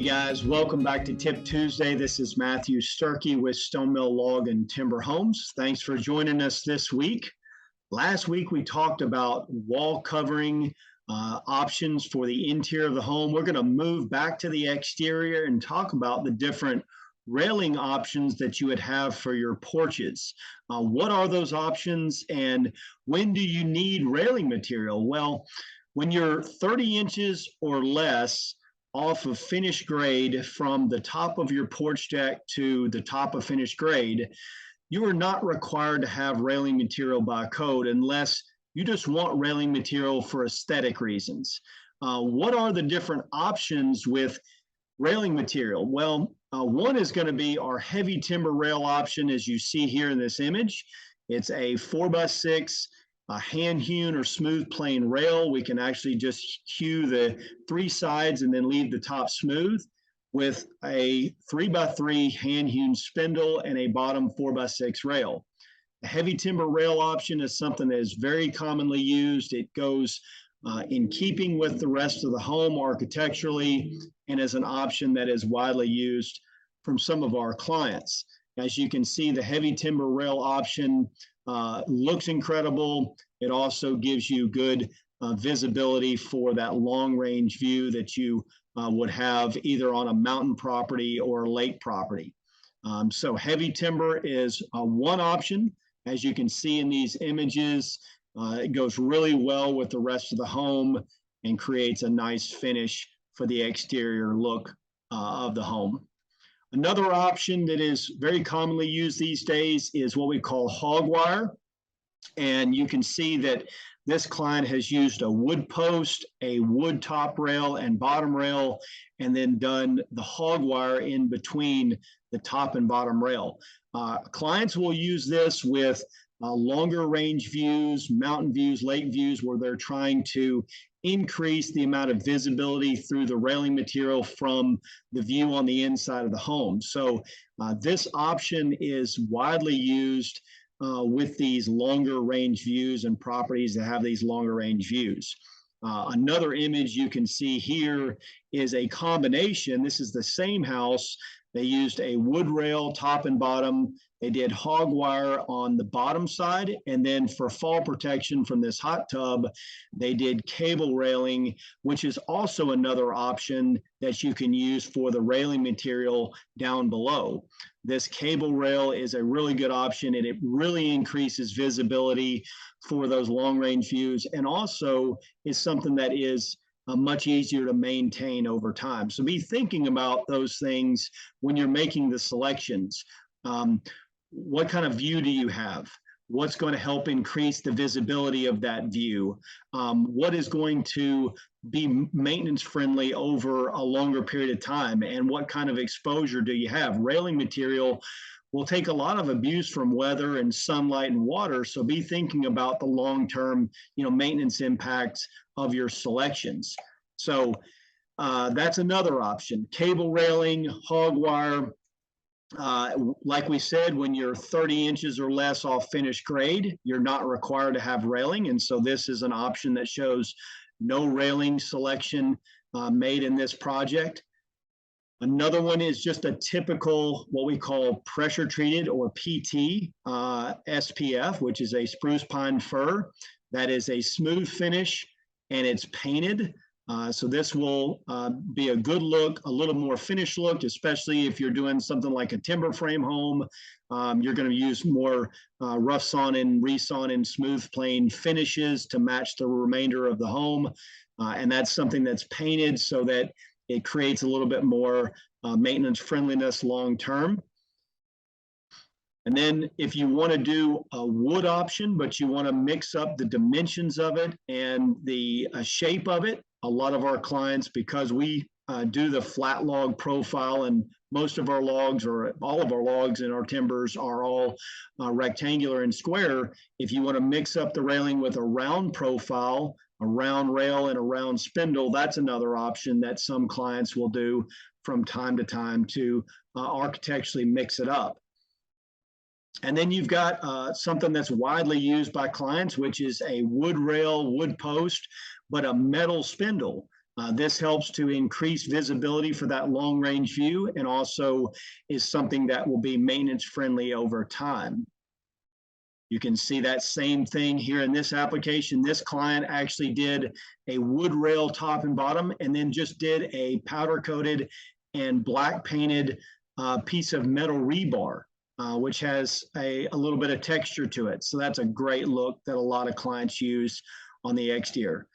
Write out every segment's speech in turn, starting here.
guys, welcome back to Tip Tuesday. This is Matthew Sturkey with Stone Mill Log and Timber Homes. Thanks for joining us this week. Last week we talked about wall covering options for the interior of the home. We're going to move back to the exterior and talk about the different railing options that you would have for your porches. What are those options and when do you need railing material? Well, when you're 30 inches or less off of finished grade from the top of your porch deck to the top of finished grade, you are not required to have railing material by code unless you just want railing material for aesthetic reasons. What are the different options with railing material? Well, one is going to be our heavy timber rail option, as you see here in this image. It's a 4x6 hand hewn or smooth plane rail. We can actually just hew the three sides and then leave the top smooth with a 3x3 hand hewn spindle and a bottom 4x6 rail. A heavy timber rail option is something that is very commonly used. It goes in keeping with the rest of the home architecturally and is an option that is widely used from some of our clients. As you can see, the heavy timber rail option looks incredible. It also gives you good visibility for that long range view that you would have either on a mountain property or lake property. So heavy timber is one option. As you can see in these images, it goes really well with the rest of the home and creates a nice finish for the exterior look of the home. Another option that is very commonly used these days is what we call Hogwire. And you can see that this client has used a wood post, a wood top rail and bottom rail, and then done the Hogwire in between the top and bottom rail. Clients will use this with longer range views, mountain views, lake views, where they're trying to increase the amount of visibility through the railing material from the view on the inside of the home. So this option is widely used with these longer range views and properties that have these longer range views. Another image you can see here is a combination. This is the same house. They used a wood rail top and bottom. They did Hogwire on the bottom side, and then for fall protection from this hot tub, they did cable railing, which is also another option that you can use for the railing material down below. This cable rail is a really good option, and it really increases visibility for those long range views, and also is something that is much easier to maintain over time. So be thinking about those things when you're making the selections. What kind of view do you have? What's going to help increase the visibility of that view? What is going to be maintenance friendly over a longer period of time? And what kind of exposure do you have? Railing material will take a lot of abuse from weather and sunlight and water. So be thinking about the long-term, maintenance impacts of your selections. So that's another option. Cable railing, Hogwire. Like we said, when you're 30 inches or less off finished grade, you're not required to have railing. And so this is an option that shows no railing selection made in this project. Another one is just a typical, what we call pressure treated or PT SPF, which is a spruce pine fir. That is a smooth finish and it's painted. So this will be a good look, a little more finished look, especially if you're doing something like a timber frame home. You're going to use more rough sawn in, resawn in, smooth plane finishes to match the remainder of the home. And that's something that's painted so that it creates a little bit more maintenance friendliness long term. And then if you want to do a wood option, but you want to mix up the dimensions of it and the shape of it, a lot of our clients, because we do the flat log profile, and most of our logs or all of our logs in our timbers are all rectangular and square. If you want to mix up the railing with a round profile, a round rail and a round spindle, that's another option that some clients will do from time to time to architecturally mix it up. And then you've got something that's widely used by clients, which is a wood rail, wood post, but a metal spindle. This helps to increase visibility for that long range view, and also is something that will be maintenance friendly over time. You can see that same thing here in this application. This client actually did a wood rail top and bottom, and then just did a powder coated and black painted piece of metal rebar, which has a little bit of texture to it. So that's a great look that a lot of clients use on the exterior.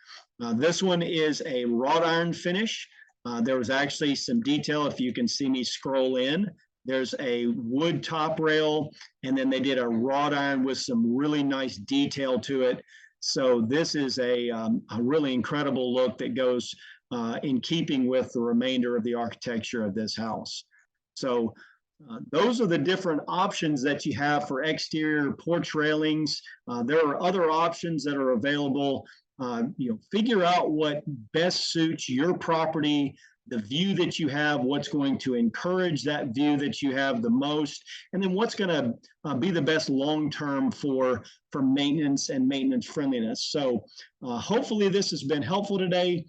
This one is a wrought iron finish. There was actually some detail, if you can see me scroll in. There's a wood top rail, and then they did a wrought iron with some really nice detail to it. So this is a really incredible look that goes in keeping with the remainder of the architecture of this house. So those are the different options that you have for exterior porch railings. There are other options that are available. Figure out what best suits your property, the view that you have, what's going to encourage that view that you have the most, and then what's going to be the best long-term for maintenance and maintenance friendliness. So hopefully this has been helpful today.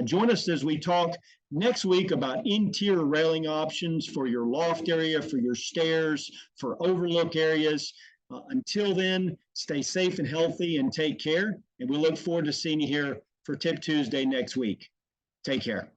Join us as we talk next week about interior railing options for your loft area, for your stairs, for overlook areas. Until then, stay safe and healthy and take care. And we look forward to seeing you here for Tip Tuesday next week. Take care.